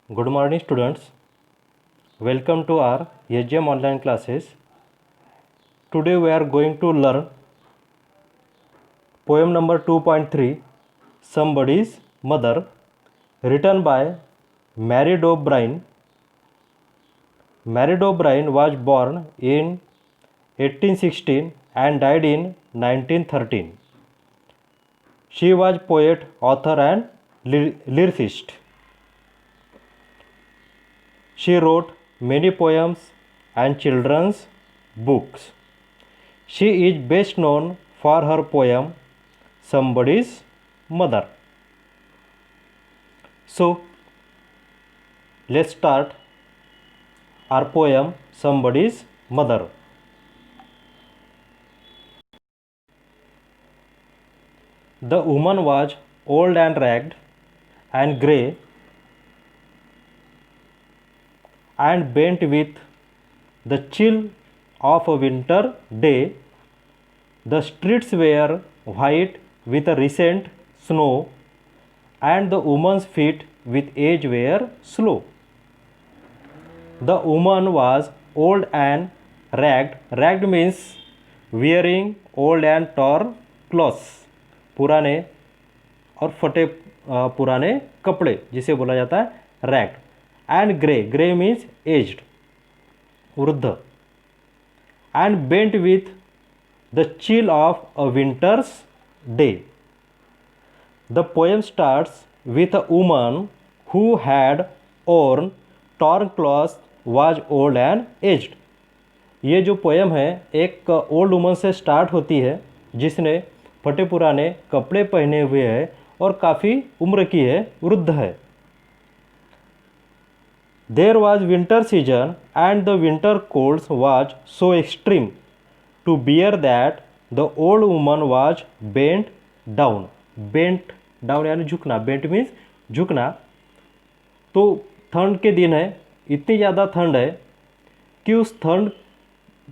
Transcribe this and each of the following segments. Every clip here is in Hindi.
Good morning, students. Welcome to our SGM online classes. Today we are going to learn poem number 2.3, Somebody's Mother, written by Mary O'Brien. Mary O'Brien was born in 1816 and died in 1913. She was poet, author and lyricist. She wrote many poems and children's books. She is best known for her poem Somebody's Mother. So, let's start our poem Somebody's Mother. The woman was old and ragged and grey and bent with the chill of a winter day. The streets were white with a recent snow, and the woman's feet with age were slow. The woman was old and ragged. Ragged means wearing old and torn clothes, पुराने और फटे पुराने कपड़े जिसे बोला जाता है ragged. And grey, grey means aged, वृद्ध. And bent with the chill of a winter's day. The poem starts with a woman who had worn torn clothes was old and aged. ये जो पोएम है एक ओल्ड वुमन से स्टार्ट होती है जिसने फटे पुराने कपड़े पहने हुए हैं और काफ़ी उम्र की है, वृद्ध है. There was winter season and the winter colds was so extreme to bear that the old woman was bent down. Bent down यानी झुकना. Bent means झुकना. तो ठंड के दिन है, इतनी ज़्यादा ठंड है कि उस ठंड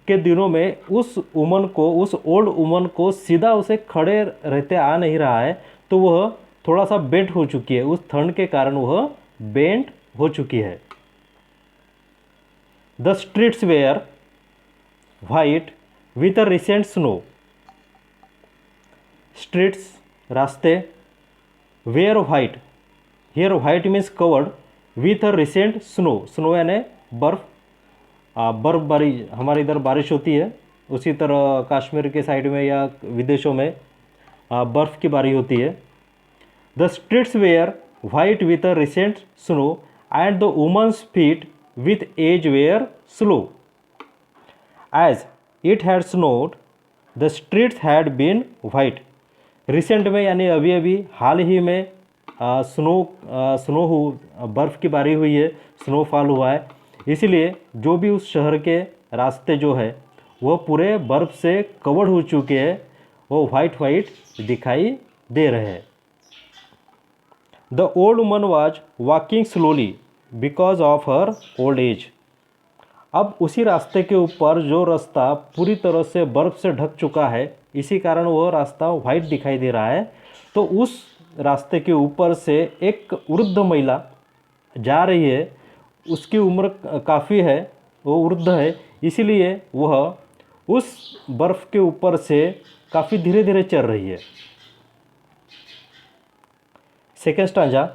के दिनों में उस वुमन को, उस ओल्ड वुमन को सीधा उसे खड़े रहते आ नहीं रहा है, तो वह थोड़ा सा बेंट हो चुकी है. उस ठंड के कारण वह बेंट हो चुकी है. The streets were white with a recent snow. Streets, रास्ते, were white. Here white means covered with a recent snow. Snow यानी बर्फ. बर्फबारी, हमारे इधर बारिश होती है, उसी तरह कश्मीर के साइड में या विदेशों में बर्फ़ की बारी होती है. The streets were white with a recent snow and the woman's feet with age were slow. As it had snowed, the streets had been white. Recent में यानी अभी अभी हाल ही में बर्फ़ की बारी हुई है, स्नोफॉल हुआ है, इसलिए जो भी उस शहर के रास्ते जो है वो पूरे बर्फ़ से कवर्ड हो चुके हैं, वो वाइट वाइट दिखाई दे रहे हैं. The old woman was walking slowly because of her old age. अब उसी रास्ते के ऊपर जो रास्ता पूरी तरह से बर्फ़ से ढक चुका है, इसी कारण वह रास्ता वाइट दिखाई दे रहा है. तो उस रास्ते के ऊपर से एक वृद्ध महिला जा रही है. उसकी उम्र काफ़ी है, वो वृद्ध है, इसीलिए वह उस बर्फ़ के ऊपर से काफ़ी धीरे धीरे चल रही है. Second stanza.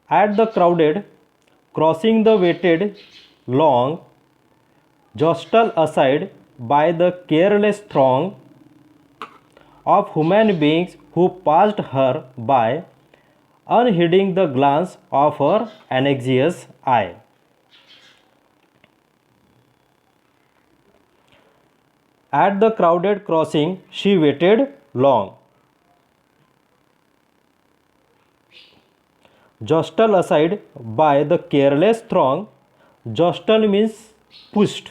At the crowded crossing the waited long, jostled aside by the careless throng of human beings who passed her by, unheeding the glance of her anxious eye. At the crowded crossing she waited long. Jostled aside by the careless throng. Jostle means pushed.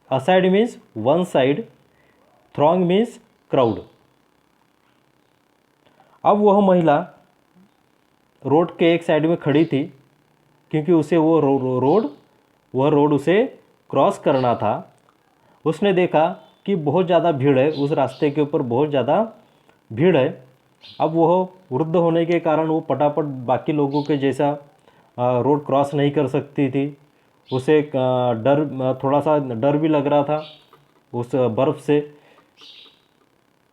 Aside means one side. Throng means crowd. अब वह महिला रोड के एक साइड में खड़ी थी क्योंकि उसे वो रोड उसे क्रॉस करना था. उसने देखा कि बहुत ज़्यादा भीड़ है, उस रास्ते के ऊपर बहुत ज़्यादा भीड़ है. अब वह वृद्ध होने के कारण वो पटापट बाकी लोगों के जैसा रोड क्रॉस नहीं कर सकती थी। उसे थोड़ा सा डर भी लग रहा था उस बर्फ़ से।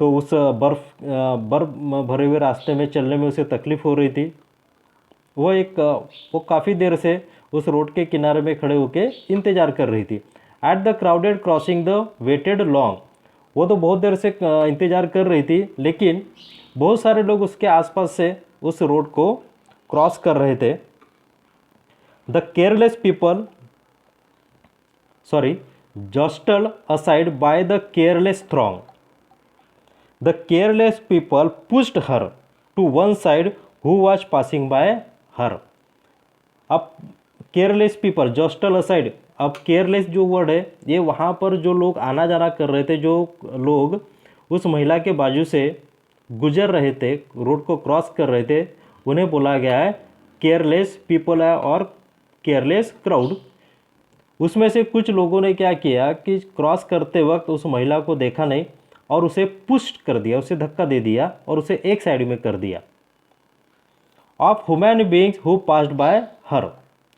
तो उस बर्फ़ भरे हुए रास्ते में चलने में उसे तकलीफ़ हो रही थी। वो काफ़ी देर से उस रोड के किनारे में खड़े होकर इंतज़ार कर रही थी। At the crowded crossing the waited long, वो तो बहुत देर से इंतज़ार कर रही थी, लेकिन बहुत सारे लोग उसके आसपास से उस रोड को क्रॉस कर रहे थे। The careless people jostle aside by the careless throng. The careless people pushed her to one side who was passing by her. अब केयरलेस पीपल जस्टल असाइड, अब केयरलेस जो वर्ड है ये वहाँ पर जो लोग आना जाना कर रहे थे, जो लोग उस महिला के बाजू से गुजर रहे थे, रोड को क्रॉस कर रहे थे, उन्हें बोला गया है केयरलेस पीपल है और केयरलेस क्राउड। उसमें से कुछ लोगों ने क्या किया कि क्रॉस करते वक्त उस महिला को देखा नहीं और उसे पुश कर दिया, उसे धक्का दे दिया और उसे एक साइड में कर दिया। Of human beings who passed by हर,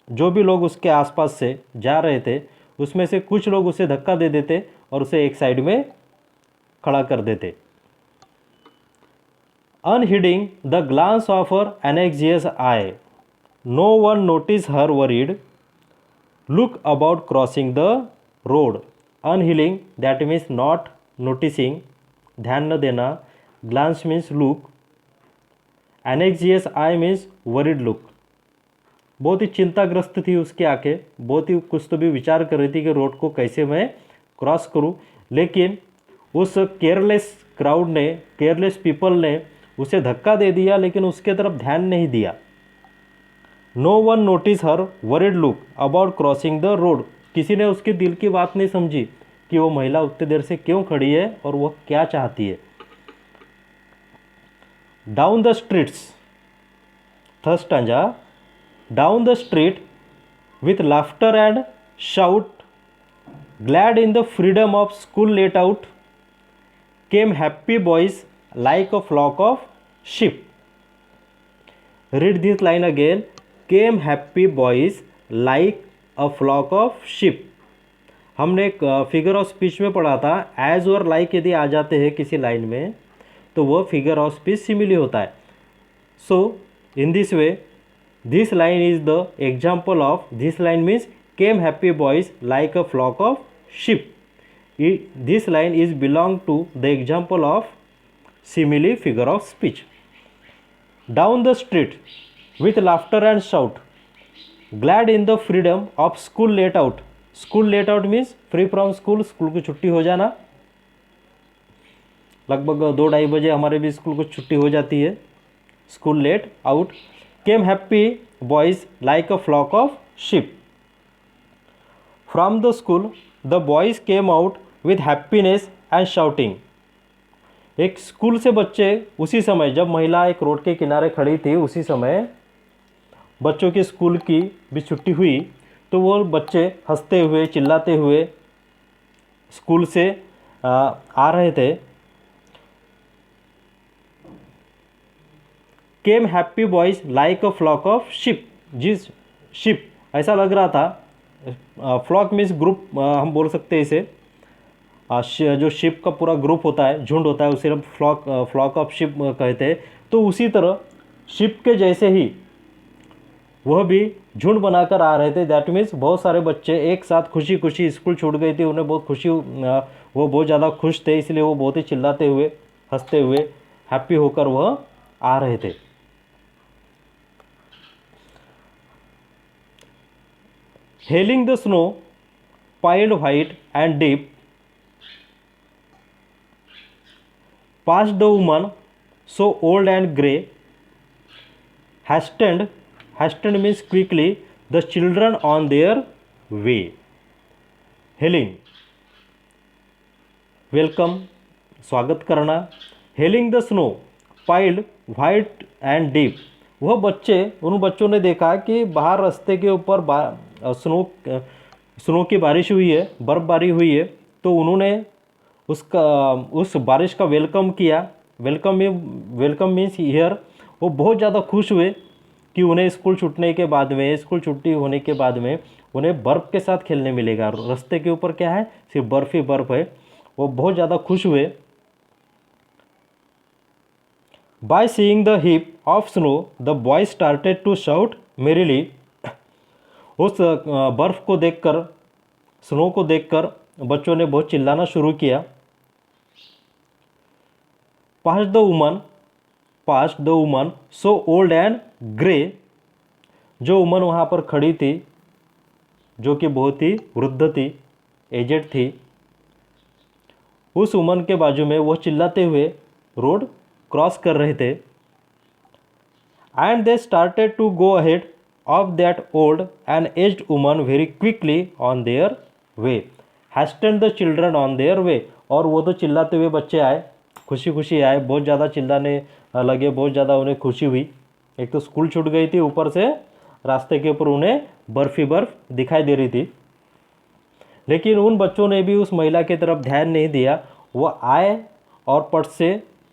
जो भी लोग उसके आसपास से जा रहे थे उसमें से कुछ लोग उसे धक्का दे देते और उसे एक साइड में खड़ा कर देते। Unheeding the glance of her anxious eye, no one notice her worried look about crossing the road. Unheeding that means not noticing, ध्यान न देना। Glance means look. Anxious eye means worried look. बहुत ही चिंताग्रस्त थी उसकी आंखें, बहुत ही कुछ तो भी विचार कर रही थी कि रोड को कैसे मैं क्रॉस करूं, लेकिन उस केयरलेस क्राउड ने, केयरलेस पीपल ने उसे धक्का दे दिया, लेकिन उसके तरफ ध्यान नहीं दिया। No one notice her worried look about crossing the road, किसी ने उसके दिल की बात नहीं समझी कि वो महिला उतनी देर से क्यों खड़ी है और वह क्या चाहती है। Down the streets, third stanza, down the street with laughter and shout, glad in the freedom of school let out, came happy boys like a flock of sheep. Read this line again. Came happy boys like a flock of sheep. हमने एक फिगर ऑफ स्पीच में पढ़ा था, एज और लाइक यदि आ जाते हैं किसी लाइन में तो वह फिगर ऑफ स्पीच सिमिली होता है। So in this way this line is the example of, this line means came happy boys like a flock of sheep. This line is belong to the example of simile figure of speech. Down the street with laughter and shout, glad in the freedom of school let out. School let out means free from school, school की छुट्टी हो जाना। लगभग 2-2:30 बजे हमारे भी स्कूल को छुट्टी हो जाती है। School let out, came happy boys like a flock of sheep. From the school, the boys came out with happiness and shouting. एक स्कूल से बच्चे उसी समय, जब महिला एक रोड के किनारे खड़ी थी, उसी समय बच्चों की स्कूल की भी छुट्टी हुई, तो वो बच्चे हंसते हुए चिल्लाते हुए स्कूल से आ रहे थे। Came happy boys like a flock of sheep, जिस शिप ऐसा लग रहा था, फ्लॉक मीन्स ग्रुप हम बोल सकते हैं इसे, जो शिप का पूरा ग्रुप होता है, झुंड होता है, उसे हम फ्लॉक ऑफ शिप कहते हैं। तो उसी तरह शिप के जैसे ही वह भी झुंड बनाकर आ रहे थे। दैट मीन्स बहुत सारे बच्चे एक साथ खुशी खुशी, स्कूल छूट गई थी, उन्हें बहुत खुशी, वो बहुत ज़्यादा खुश थे, इसलिए वो बहुत ही चिल्लाते हुए, हंसते हुए, हैप्पी होकर वह आ रहे थे। Hailing the snow, piled white and deep, past the woman so old and grey, hastened means quickly, the children on their way. Hailing, welcome, स्वागत करना। Hailing the snow, piled white and deep, वह बच्चे, उन बच्चों ने देखा कि बाहर रास्ते के ऊपर स्नो की बारिश हुई है, बर्फ़बारी हुई है, तो उन्होंने उस बारिश का वेलकम किया वेलकम मीन्स हियर, वो बहुत ज़्यादा खुश हुए कि उन्हें स्कूल छुट्टी होने के बाद में उन्हें बर्फ़ के साथ खेलने मिलेगा। रास्ते के ऊपर क्या है, सिर्फ बर्फ़ ही बर्फ़ है। वो बहुत ज़्यादा खुश हुए। By seeing the heap of snow the boy started to shout merrily. उस बर्फ़ को देखकर, स्नो को देखकर बच्चों ने बहुत चिल्लाना शुरू किया। Past the woman so old and grey. जो वुमन वहाँ पर खड़ी थी, जो कि बहुत ही वृद्ध थी, एजेड थी, उस वुमन के बाजू में वो चिल्लाते हुए रोड क्रॉस कर रहे थे। And they started to go ahead of that old and aged woman very quickly on their way, hastened the children on their way. और वो तो चिल्लाते हुए बच्चे आए, खुशी खुशी आए, बहुत ज़्यादा चिल्लाने लगे, बहुत ज़्यादा उन्हें खुशी हुई। एक तो स्कूल छूट गई थी, ऊपर से रास्ते के ऊपर उन्हें बर्फ़ ही बर्फ़ दिखाई दे रही थी। लेकिन उन बच्चों ने भी उस महिला की तरफ ध्यान नहीं दिया। वो आए और पट से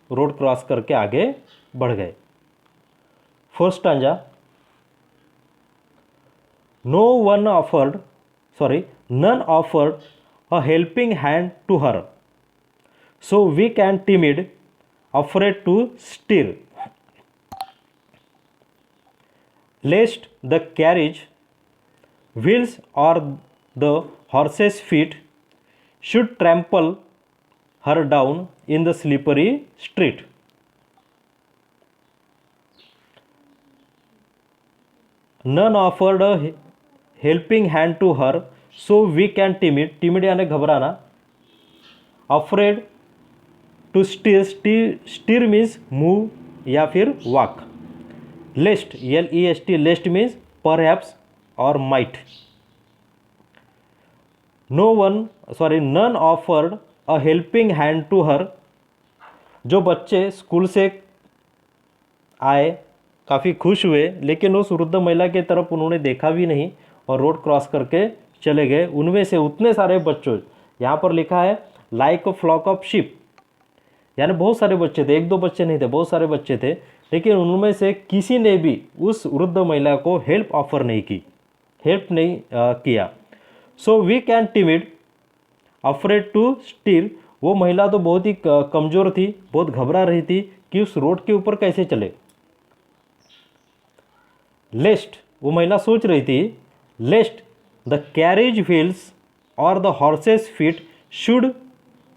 रोड क्रॉस करके आगे बढ़ गए। First stanza, none offered a helping hand to her, so weak and timid, afraid to stir, lest the carriage wheels और the horse's feet should trample her down in the slippery street. None offered a helping hand to her, so weak and timid, timid यानी घबराना, afraid to steer means move या फिर walk, lest lest means perhaps or might. None offered a helping hand to her. जो बच्चे स्कूल से आए काफ़ी खुश हुए, लेकिन उस वृद्ध महिला की तरफ उन्होंने देखा भी नहीं और रोड क्रॉस करके चले गए। उनमें से उतने सारे बच्चों, यहाँ पर लिखा है like a flock of ship, यानी बहुत सारे बच्चे थे, एक दो बच्चे नहीं थे, बहुत सारे बच्चे थे, लेकिन उनमें से किसी ने भी उस वृद्ध महिला को हेल्प ऑफर नहीं की, हेल्प नहीं किया। So weak and timid, afraid to steer, वो महिला तो बहुत ही कमज़ोर थी, बहुत घबरा रही थी कि उस रोड के ऊपर कैसे चले। लेस्ट, वो महिला सोच रही थी, लेस्ट द कैरेज व्हील्स और the horse's feet should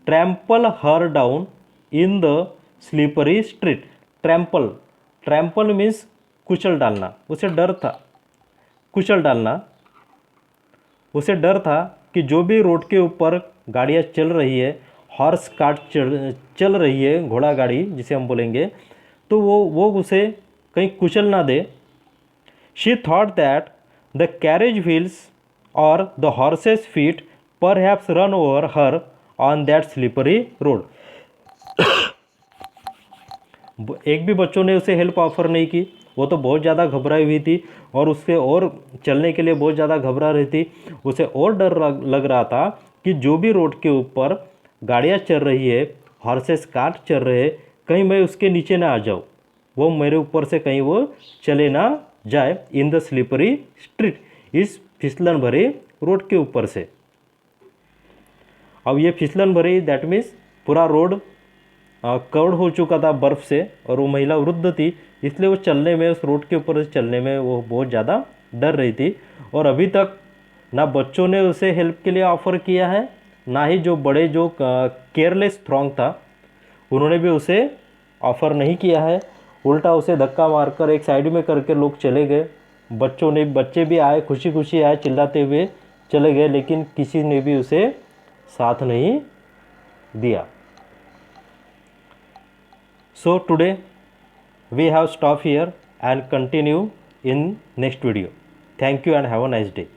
trample her down in the slippery street. Trample means कुचल डालना, उसे डर था, कुचल डालना, उसे डर था कि जो भी रोड के ऊपर गाड़ियाँ चल रही है, हॉर्स कार्ट चल रही है, घोड़ा गाड़ी जिसे हम बोलेंगे, तो वो उसे कहीं कुचल ना दे। She thought that the carriage wheels और the horse's feet perhaps run over her on that slippery road. एक भी बच्चों ने उसे हेल्प ऑफर नहीं की, वो तो बहुत ज़्यादा घबराई हुई थी और उससे और चलने के लिए बहुत ज़्यादा घबरा रही थी। उसे और डर लग रहा था कि जो भी रोड के ऊपर गाड़ियाँ चल रही है, हॉर्सेस कार्ट चल रहे हैं, कहीं मैं उसके नीचे ना आ जाऊँ, वो मेरे ऊपर से कहीं वो चले ना जाए। इन द स्लिपरी स्ट्रीट, इस फिसलन भरे रोड के ऊपर से। अब ये फिसलन भरी दैट मीन्स पूरा रोड कवर्ड हो चुका था बर्फ़ से, और वो महिला वृद्ध थी, इसलिए वो चलने में, उस रोड के ऊपर से चलने में वो बहुत ज़्यादा डर रही थी। और अभी तक ना बच्चों ने उसे हेल्प के लिए ऑफ़र किया है, ना ही जो बड़े जो केयरलेस थ्रॉन्ग था उन्होंने भी उसे ऑफ़र नहीं किया है। उल्टा उसे धक्का मारकर एक साइड में करके लोग चले गए। बच्चे भी आए, खुशी खुशी आए, चिल्लाते हुए चले गए, लेकिन किसी ने भी उसे साथ नहीं दिया। So today we have stopped here and continue in next video. Thank you and have a nice day.